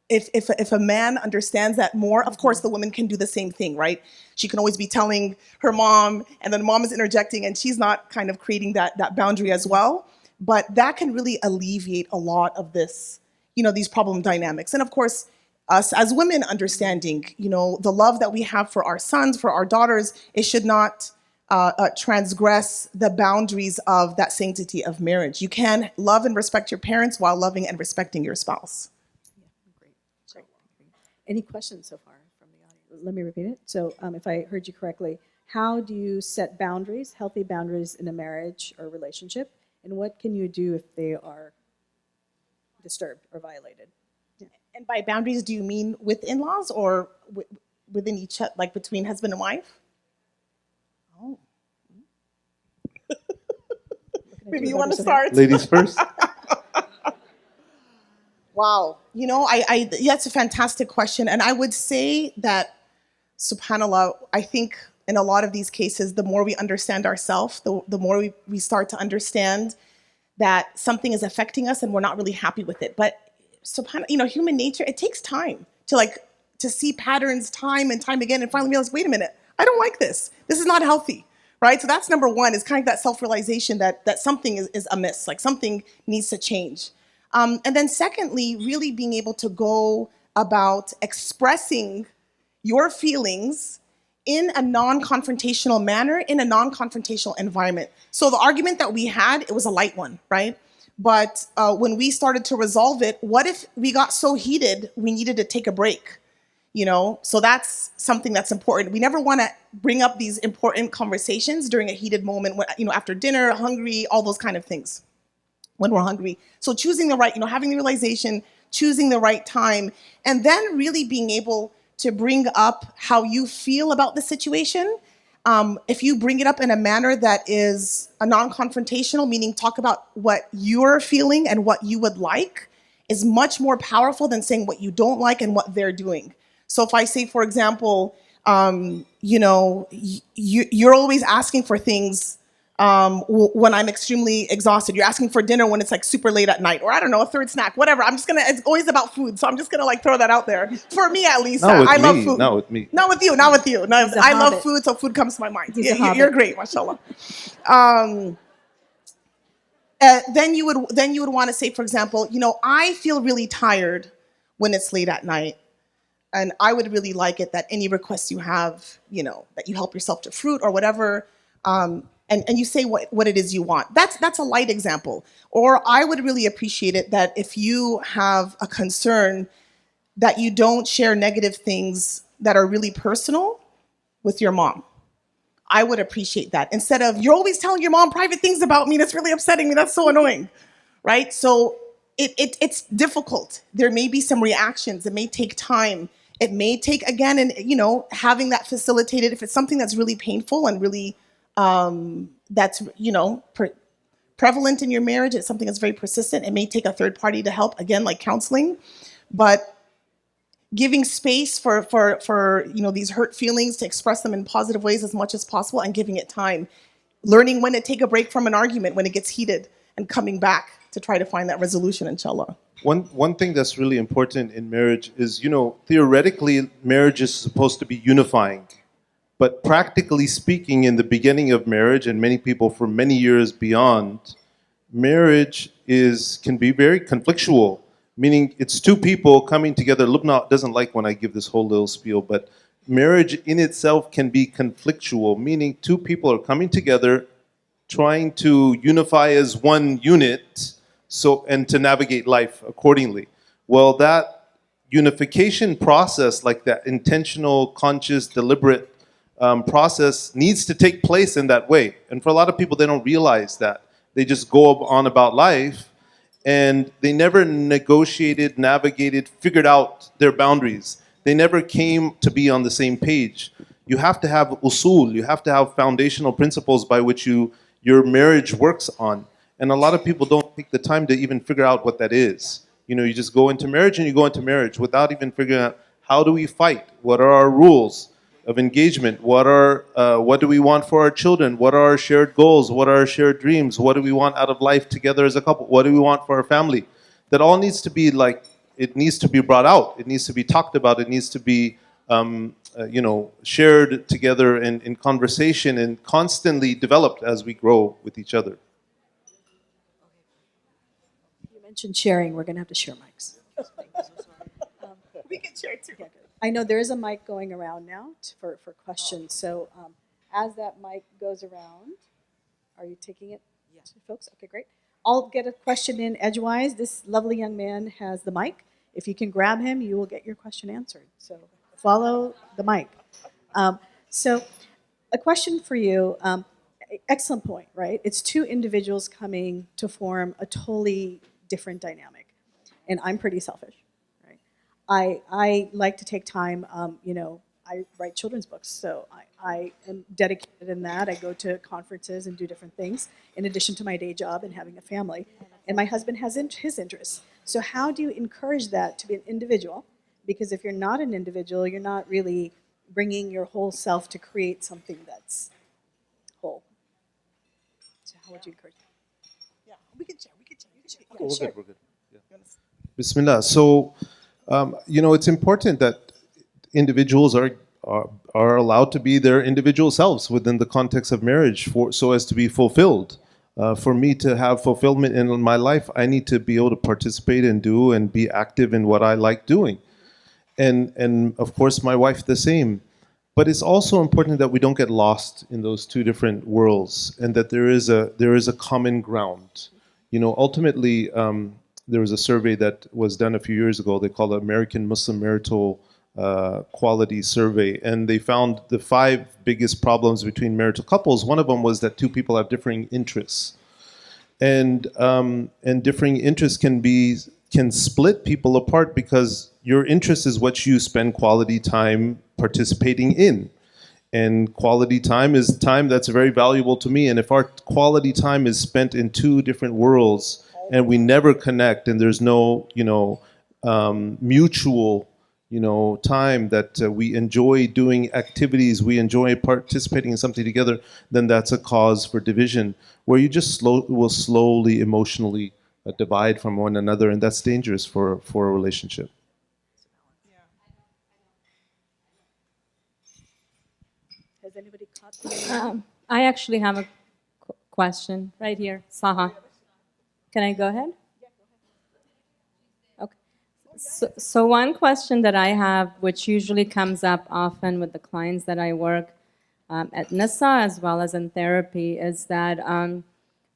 if a man understands that more, of course the woman can do the same thing, right? She can always be telling her mom, and then mom is interjecting, and she's not kind of creating that boundary as well. But that can really alleviate a lot of this, these problem dynamics. And of course, us as women understanding, the love that we have for our sons, for our daughters, it should not transgress the boundaries of that sanctity of marriage. You can love and respect your parents while loving and respecting your spouse. Great. Any questions so far from the audience? Let me repeat it. So if I heard you correctly, how do you set boundaries, healthy boundaries in a marriage or relationship? And what can you do if they are disturbed or violated? And by boundaries, do you mean with in-laws or within each, like between husband and wife? Oh. Maybe you want to start? Ladies first. Wow. That's a fantastic question. And I would say that, subhanAllah, I think in a lot of these cases, the more we understand ourselves, the more we start to understand that something is affecting us and we're not really happy with it. But subhanAllah, human nature, it takes time to see patterns time and time again and finally realize, wait a minute, I don't like this. This is not healthy, right? So that's number one, is kind of that self-realization that something is amiss, like something needs to change. And then secondly, really being able to go about expressing your feelings in a non-confrontational manner, in a non-confrontational environment. So the argument that we had, it was a light one, right? But when we started to resolve it, what if we got so heated we needed to take a break? So that's something that's important. We never want to bring up these important conversations during a heated moment, after dinner, hungry, all those kind of things, when we're hungry. So choosing the right, having the realization, choosing the right time, and then really being able to bring up how you feel about the situation. If you bring it up in a manner that is a non-confrontational, meaning talk about what you're feeling and what you would like, is much more powerful than saying what you don't like and what they're doing. So if I say, for example, you're always asking for things when I'm extremely exhausted. You're asking for dinner when it's like super late at night, or I don't know, a third snack, whatever. It's always about food. So I'm just gonna throw that out there. For me, at least, I love food. Not with me. Not with you. No, I love hobbit. food, so food comes to my mind. You're great, mashallah. Then you would want to say, for example, I feel really tired when it's late at night. And I would really like it that any requests you have, that you help yourself to fruit or whatever, and you say what it is you want. That's a light example. Or I would really appreciate it that if you have a concern that you don't share negative things that are really personal with your mom. I would appreciate that. Instead of, you're always telling your mom private things about me, that's really upsetting me, that's so annoying, right? So it's difficult. There may be some reactions. It may take time. It may take, again, and having that facilitated, if it's something that's really painful and really, that's, prevalent in your marriage, it's something that's very persistent, it may take a third party to help, again, like counseling. But giving space for these hurt feelings to express them in positive ways as much as possible, and giving it time. Learning when to take a break from an argument when it gets heated, and coming back to try to find that resolution, inshallah. One thing that's really important in marriage is, theoretically, marriage is supposed to be unifying. But practically speaking, in the beginning of marriage, and many people for many years beyond, marriage can be very conflictual, meaning it's two people coming together. Lobna doesn't like when I give this whole little spiel, but marriage in itself can be conflictual, meaning two people are coming together, trying to unify as one unit, and to navigate life accordingly. Well, that unification process, like that intentional, conscious, deliberate process, needs to take place in that way. And for a lot of people, they don't realize that. They just go on about life, and they never negotiated, navigated, figured out their boundaries. They never came to be on the same page. You have to have usul, you have to have foundational principles by which your marriage works on. And a lot of people don't take the time to even figure out what that is. You just go into marriage and you go into marriage without even figuring out, how do we fight? What are our rules of engagement? What do we want for our children? What are our shared goals? What are our shared dreams? What do we want out of life together as a couple? What do we want for our family? That all needs to be it needs to be brought out. It needs to be talked about. It needs to be shared together in conversation and constantly developed as we grow with each other. You mentioned sharing. We're going to have to share mics. We can share too. Yeah, good. I know there is a mic going around now for questions. So as that mic goes around, are you taking it to folks? Okay, great. I'll get a question in edgewise. This lovely young man has the mic. If you can grab him, you will get your question answered. So follow the mic. So a question for you. Excellent point, right? It's two individuals coming to form a totally different dynamic. And I'm pretty selfish. I like to take time, I write children's books, so I am dedicated in that. I go to conferences and do different things in addition to my day job and having a family. And my husband has his interests. So how do you encourage that to be an individual? Because if you're not an individual, you're not really bringing your whole self to create something that's whole. So how would you encourage that? Yeah, we can share. We're good. We're good. Yeah. Bismillah. So, it's important that individuals are allowed to be their individual selves within the context of marriage, so as to be fulfilled. For me to have fulfillment in my life, I need to be able to participate and do and be active in what I like doing, and of course my wife the same. But it's also important that we don't get lost in those two different worlds, and that there is a common ground. Ultimately. There was a survey that was done a few years ago. They called it American Muslim Marital Quality Survey. And they found the 5 biggest problems between marital couples. One of them was that two people have differing interests. And differing interests can split people apart because your interest is what you spend quality time participating in. And quality time is time that's very valuable to me. And if our quality time is spent in two different worlds, and we never connect, and there's no, mutual, time that we enjoy doing activities, we enjoy participating in something together, then that's a cause for division, where you just will slowly, emotionally divide from one another, and that's dangerous for a relationship. Has anybody caught the I actually have a question right here. Saha. Can I go ahead? Okay. So one question that I have, which usually comes up often with the clients that I work at NISA as well as in therapy, is that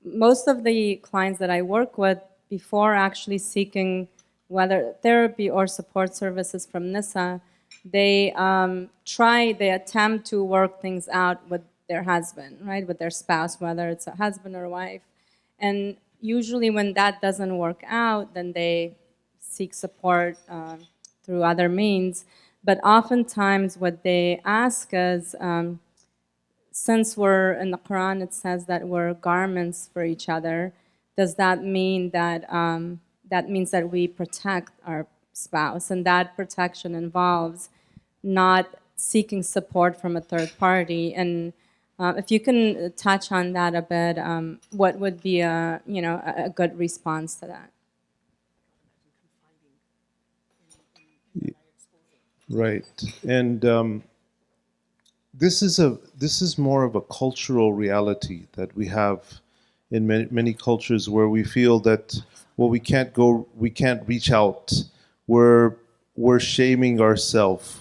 most of the clients that I work with, before actually seeking whether therapy or support services from NISA, they attempt to work things out with their husband, right, with their spouse, whether it's a husband or wife. And usually when that doesn't work out, then they seek support through other means. But oftentimes what they ask is, since we're in the Quran, it says that we're garments for each other, does that mean that that means that we protect our spouse? And that protection involves not seeking support from a third party. And if you can touch on that a bit, what would be a good response to that? Right, and this is more of a cultural reality that we have in many cultures, where we feel that we can't reach out. We're shaming ourselves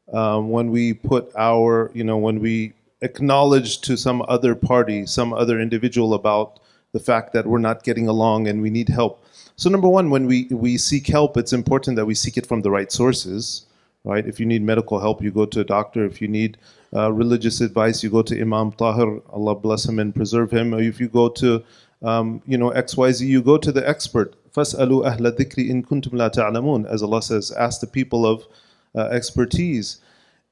when we put when we acknowledge to some other party, some other individual about the fact that we're not getting along and we need help. So number one, when we seek help, it's important that we seek it from the right sources, right? If you need medical help, you go to a doctor. If you need religious advice, you go to Imam Tahir, Allah bless him and preserve him. Or if you go to XYZ, you go to the expert. فَاسْأَلُوا أَهْلَ الذِّكْرِ إِن كُنْتُمْ لَا تَعْلَمُونَ, as Allah says, ask the people of expertise.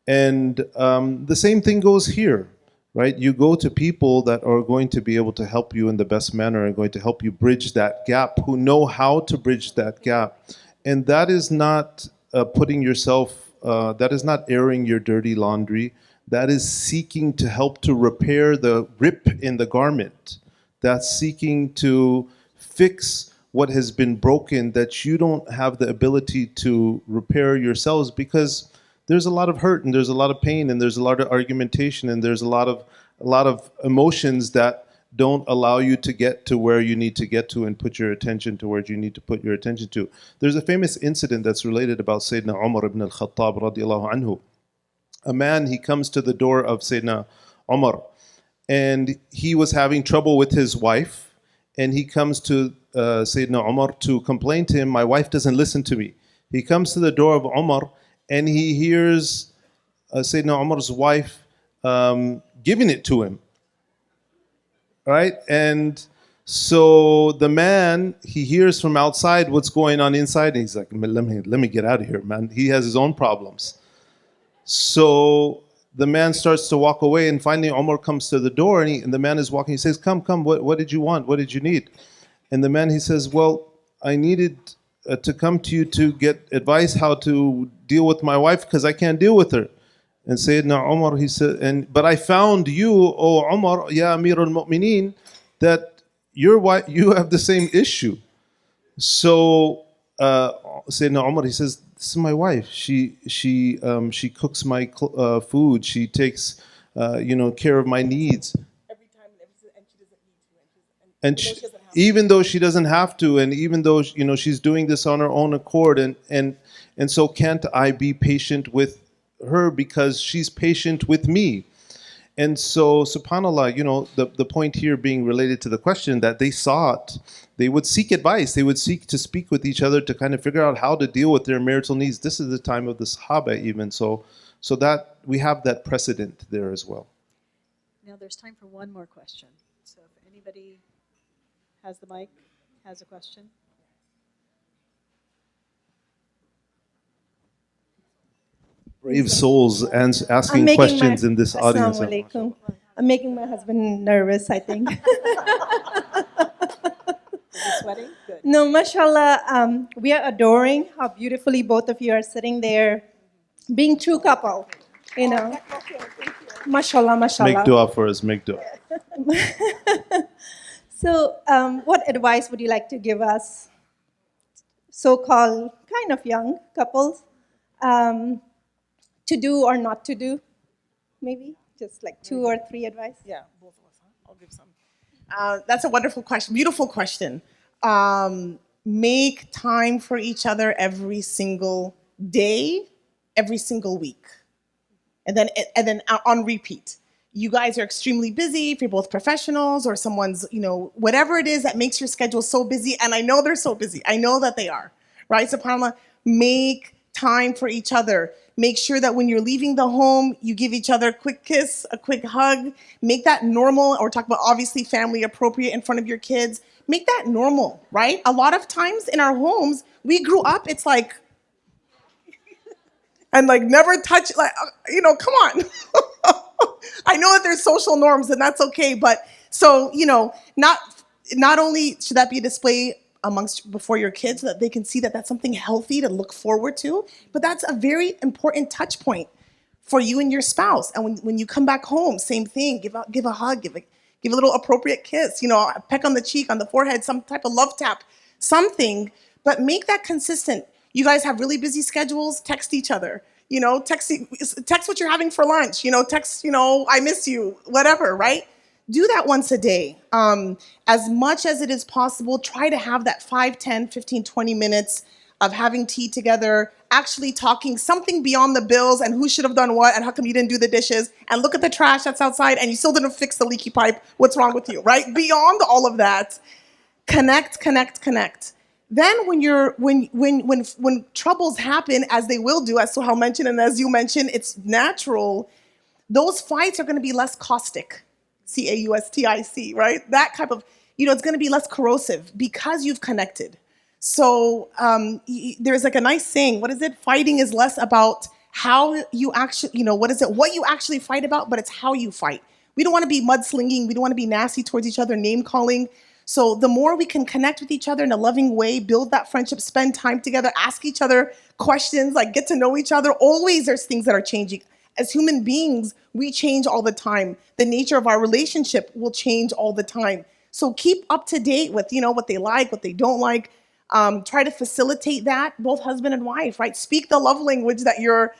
And the same thing goes here, right? You go to people that are going to be able to help you in the best manner and going to help you bridge that gap, who know how to bridge that gap. And that is not putting yourself, that is not airing your dirty laundry. That is seeking to help to repair the rip in the garment. That's seeking to fix what has been broken that you don't have the ability to repair yourselves, because there's a lot of hurt and there's a lot of pain and there's a lot of argumentation and there's a lot of emotions that don't allow you to get to where you need to get to and put your attention to where you need to put your attention to. There's a famous incident that's related about Sayyidina Umar ibn al-Khattab radiallahu anhu. A man, he comes to the door of Sayyidina Umar, and he was having trouble with his wife, and he comes to Sayyidina Umar to complain to him, my wife doesn't listen to me. He comes to the door of Umar, and he hears Sayyidina Umar's wife giving it to him. Right? And so the man, he hears from outside what's going on inside, and he's like, let me get out of here, man. He has his own problems. So the man starts to walk away, and finally Umar comes to the door, and the man is walking. He says, come, what did you want? What did you need? And the man, he says, well, I needed to come to you to get advice how to deal with my wife because I can't deal with her. And Sayyidina Umar, he said, but I found you, O Umar, Ya Amir al-Mu'mineen, that you have the same issue. So Sayyidina Umar, he says, this is my wife. She cooks my food. She takes care of my needs. Every time, and she doesn't need to. And even though she doesn't have to, and even though she's doing this on her own accord, and so can't I be patient with her because she's patient with me? And so, subhanAllah, the point here being related to the question that they would seek advice, they would seek to speak with each other to kind of figure out how to deal with their marital needs. This is the time of the Sahaba even, so that we have that precedent there as well. Now there's time for one more question. So if anybody has the mic, has a question. Brave souls asking questions in this audience. Assalamu alaikum. I'm making my husband nervous, I think. Is he sweating? Good. No, mashallah, we are adoring how beautifully both of you are sitting there, being true couple, Mashallah, mashallah. Make dua for us, make dua. So, what advice would you like to give us, so-called kind of young couples, to do or not to do? Maybe just like 2 or 3 advice. Yeah, both of us. Huh? I'll give some. That's a wonderful question. Beautiful question. Make time for each other every single day, every single week, and then on repeat. You guys are extremely busy. If you're both professionals or someone's, whatever it is that makes your schedule so busy, and I know they're so busy. I know that they are, right? SubhanAllah, make time for each other. Make sure that when you're leaving the home, you give each other a quick kiss, a quick hug. Make that normal, or talk about obviously family appropriate in front of your kids. Make that normal, right? A lot of times in our homes, we grew up, it's like, and like never touch, like, come on. I know that there's social norms and that's okay, but so, not only should that be a display before your kids, so that they can see that that's something healthy to look forward to, but that's a very important touch point for you and your spouse. And when you come back home, same thing, give a hug, give a little appropriate kiss, a peck on the cheek, on the forehead, some type of love tap, something, but make that consistent. You guys have really busy schedules, text each other, text what you're having for lunch, text, I miss you, whatever, right? Do that once a day. As much as it is possible, try to have that 5, 10, 15, 20 minutes of having tea together, actually talking something beyond the bills and who should have done what and how come you didn't do the dishes, and look at the trash that's outside and you still didn't fix the leaky pipe. What's wrong with you, right? Beyond all of that, connect. Then when troubles happen, as they will do, as Suhail mentioned and as you mentioned, it's natural. Those fights are going to be less caustic. CAUSTIC, right? That type of, it's going to be less corrosive because you've connected. So there's like a nice saying, what is it? Fighting is less about how you actually, what you actually fight about, but it's how you fight. We don't want to be mudslinging. We don't want to be nasty towards each other, name calling. So the more we can connect with each other in a loving way, build that friendship, spend time together, ask each other questions, like get to know each other. Always there's things that are changing. As human beings, we change all the time. The nature of our relationship will change all the time. So keep up to date with, what they like, what they don't like. Try to facilitate that, both husband and wife, right? Speak the love language that your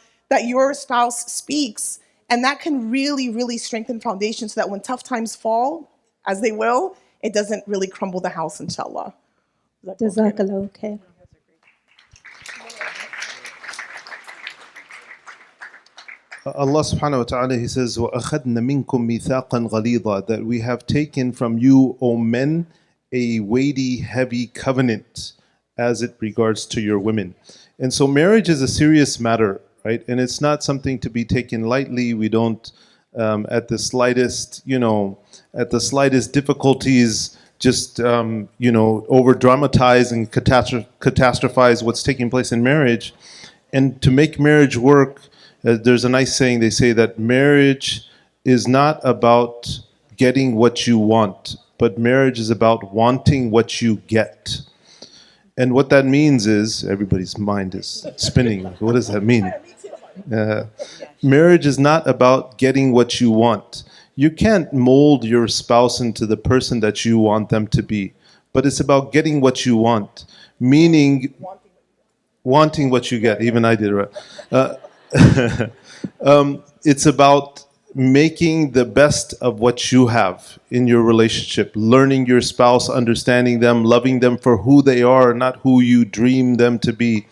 spouse speaks. And that can really, really strengthen foundations so that when tough times fall, as they will, it doesn't really crumble the house, inshallah. Jazakallah, okay. Allah subhanahu wa ta'ala, He says, وَأَخَذْنَ مِنْكُمْ مِيثَاقًا غَلِيظًا, that we have taken from you, O men, a weighty, heavy covenant as it regards to your women. And so marriage is a serious matter, right? And it's not something to be taken lightly. We don't, at the slightest difficulties, just, over dramatize and catastrophize what's taking place in marriage. And to make marriage work, there's a nice saying, they say that marriage is not about getting what you want, but marriage is about wanting what you get. And what that means is, everybody's mind is spinning. What does that mean? Marriage is not about getting what you want. You can't mold your spouse into the person that you want them to be, but it's about getting what you want, meaning wanting what you get. Even I did, right? It's about making the best of what you have in your relationship, learning your spouse, understanding them, loving them for who they are, not who you dream them to be,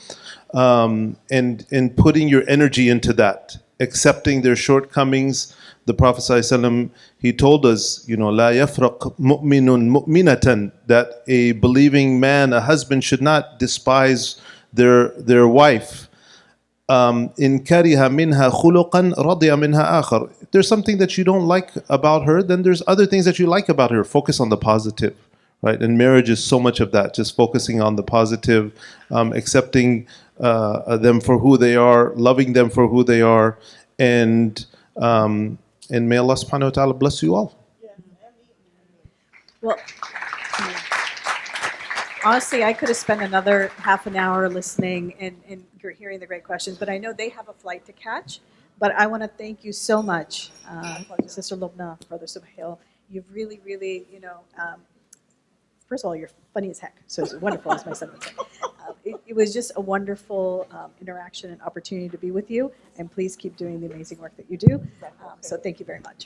and putting your energy into that, accepting their shortcomings. The Prophet ﷺ, he told us, لا يفرق مؤمن مؤمنة, that a believing man, a husband, should not despise their wife. إن كره منها خلقا رضي منها آخر. If there's something that you don't like about her, then there's other things that you like about her. Focus on the positive, right? And marriage is so much of that, just focusing on the positive, accepting them for who they are, loving them for who they are, and may Allah subhanahu wa ta'ala bless you all. Well, honestly, I could have spent another half an hour listening and you're hearing the great questions, but I know they have a flight to catch. But I want to thank you so much, Sister Lobna, Brother Suhail. You've really, really, first of all, you're funny as heck. So it's wonderful, as my son would say. It was just a wonderful interaction and opportunity to be with you. And please keep doing the amazing work that you do. So thank you very much.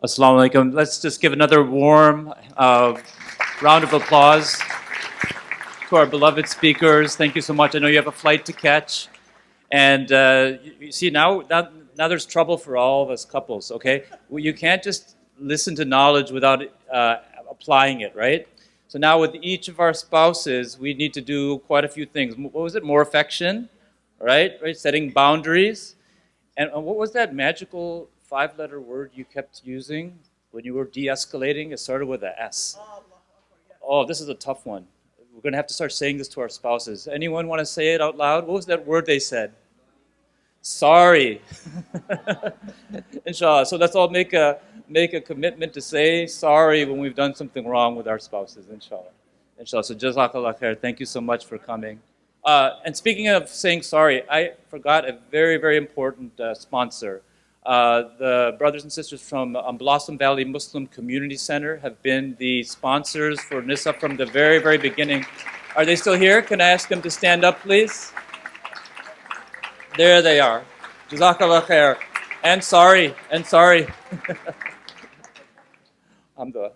Assalamu alaikum. Let's just give another warm round of applause to our beloved speakers. Thank you so much. I know you have a flight to catch. And you see, now there's trouble for all of us couples, okay? Well, you can't just listen to knowledge without applying it, right? So now with each of our spouses, we need to do quite a few things. What was it? More affection, right? Setting boundaries. And what was that magical 5-letter word you kept using when you were de-escalating? It started with an S. Oh, this is a tough one. We're going to have to start saying this to our spouses. Anyone want to say it out loud? What was that word they said? Sorry. Inshallah. So let's all make a commitment to say sorry when we've done something wrong with our spouses. Inshallah. Inshallah. So jazakallah khair. Thank you so much for coming. And speaking of saying sorry, I forgot a very, very important sponsor. The brothers and sisters from Blossom Valley Muslim Community Center have been the sponsors for NISA from the very, very beginning. Are they still here? Can I ask them to stand up, please? There they are. Jazakallah khair. And sorry. Alhamdulillah.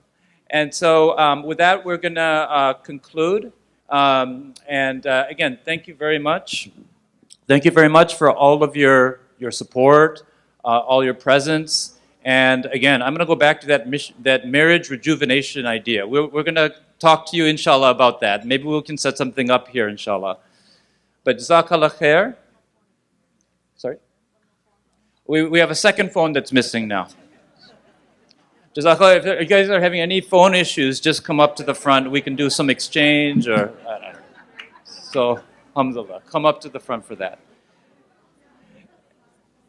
And so with that, we're going to conclude. Again, thank you very much. Thank you very much for all of your support. All your presence. And again, I'm going to go back to that marriage rejuvenation idea. We're going to talk to you, inshallah, about that. Maybe we can set something up here, inshallah. But jazakallah khair. Sorry? We have a second phone that's missing now. Jazakallah, if you guys are having any phone issues, just come up to the front. We can do some exchange or, I don't know. So, alhamdulillah, come up to the front for that.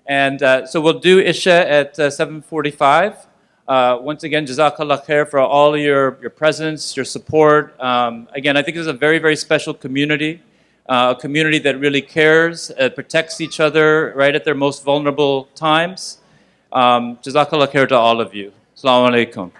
And so we'll do Isha at 7:45. Once again, Jazakallah khair for all of your presence, your support. Again, I think this is a very, very special community, a community that really cares, protects each other right at their most vulnerable times. Jazakallah khair to all of you. Assalamu alaikum.